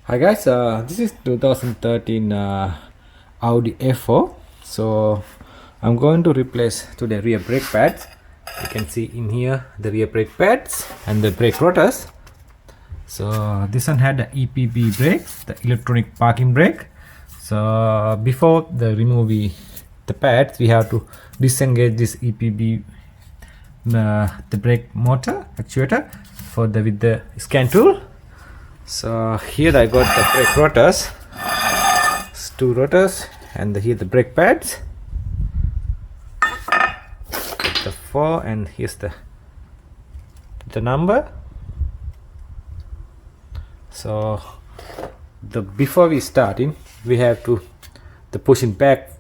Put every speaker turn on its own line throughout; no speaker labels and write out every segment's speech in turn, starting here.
Hi guys, this is 2013 Audi A4. So I'm going to replace to the rear brake pads. You can see in here the rear brake pads and the brake rotors. So this one had the EPB brakes, the electronic parking brake. So before the removing the pads, we have to disengage this EPB the brake motor actuator for the with the scan tool. So here I got the brake rotors, it's two rotors, and here the brake pads, the 4, and here's the number. So the before we starting, we have to the pushing back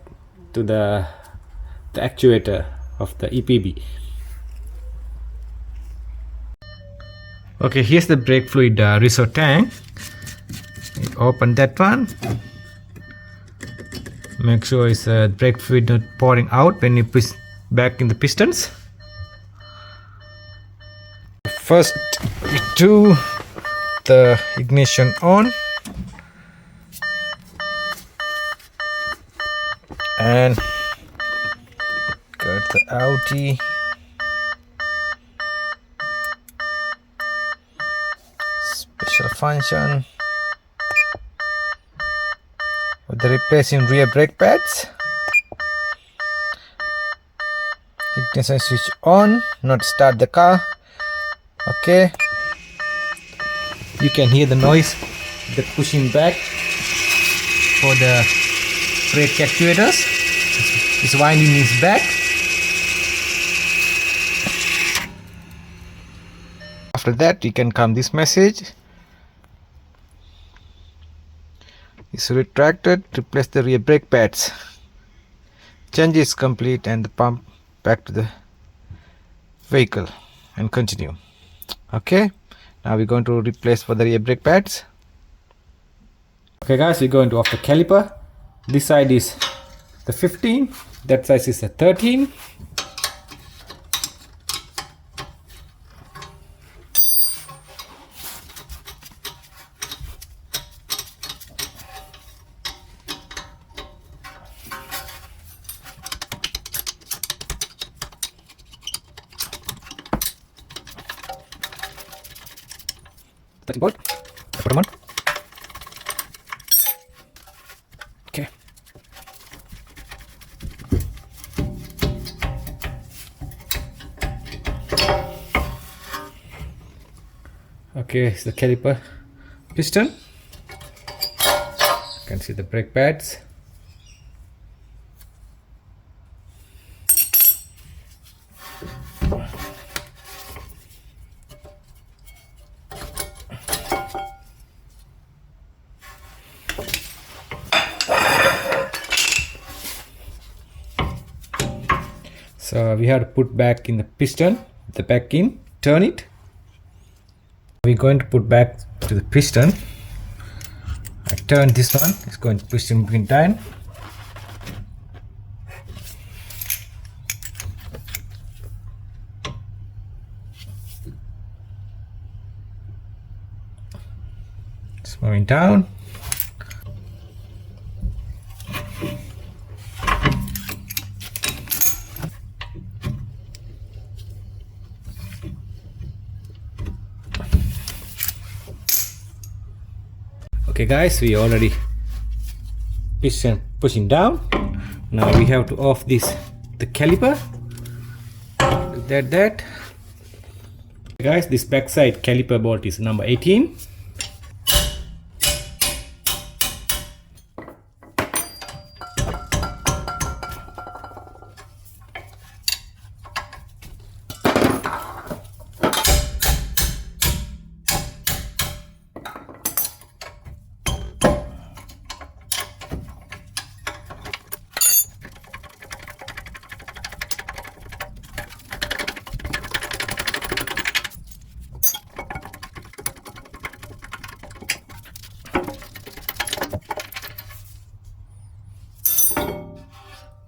to the actuator of the EPB. Okay, here's the brake fluid reserve tank. Open that one. Make sure it's brake fluid not pouring out when you push back in the pistons. First, we do the ignition on, and got the Audi. Special function with the replacing rear brake pads. Ignition switch on, not start the car. Okay, you can hear the noise, the pushing back for the brake actuators. It's winding its back. After that, you can come this message. It's retracted. Replace the rear brake pads. Change is complete, and the pump back to the vehicle and continue. Okay, now we're going to replace for the rear brake pads. Okay guys, we're going to off the caliper. This side is the 15, that side is the 13. That's bolt. Put them on. Okay. Okay, it's the caliper piston. You can see the brake pads. So we have to put back in the piston, the back in, turn it. We're going to put back to the piston. I turn this one, it's going to push in between time. It's moving down. Okay guys, we already piston pushing down. Now we have to off this the caliper. That guys, this backside caliper bolt is number 18.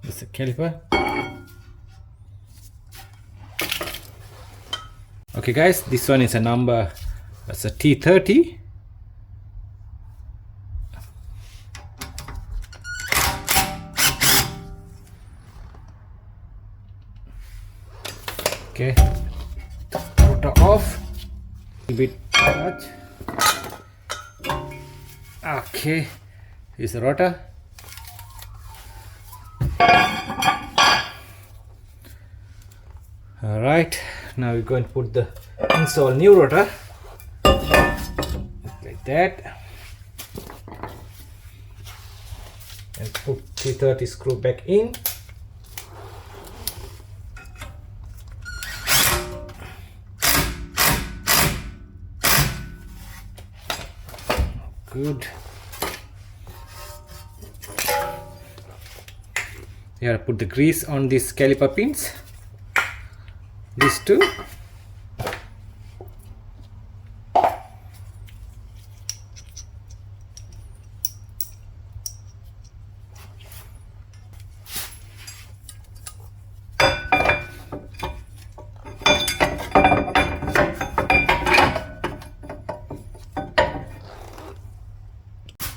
This is a caliper. Okay guys, this one is a number, that's a T30. Okay, rotor off, a bit touch. Okay, this is the rotor. All right, now we're going to put the install new rotor like that, and put T30 screw back in. Good. You have to put the grease on these caliper pins. These two.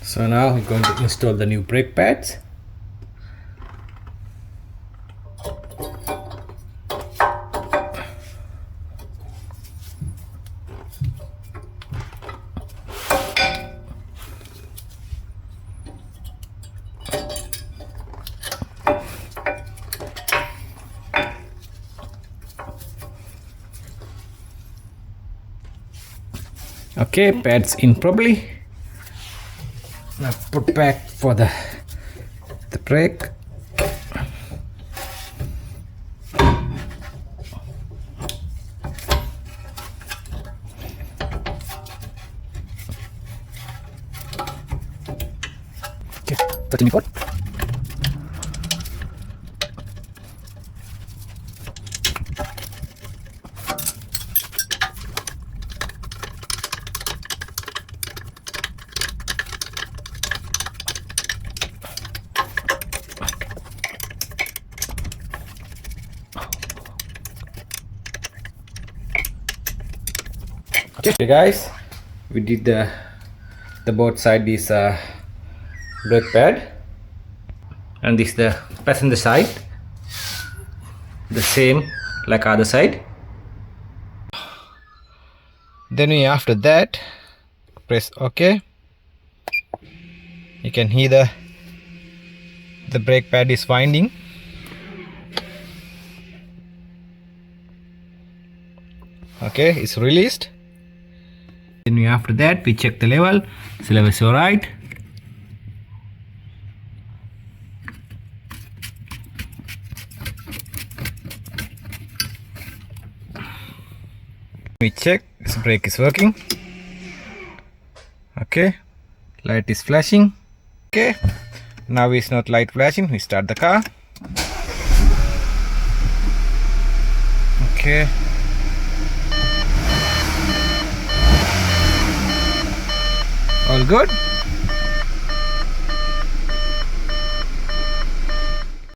So now we're going to install the new brake pads. Okay, pads in properly. Now put back for the brake. Okay, touching it. Okay guys, we did the both side is brake pad, and this the passenger side, the same like other side. Then after that press OK. You can hear the brake pad is winding. Okay, it's released. Then after that we check the level. So level is alright. We check this brake is working. Okay, light is flashing. Okay, now it's not light flashing. We start the car. Okay. All good.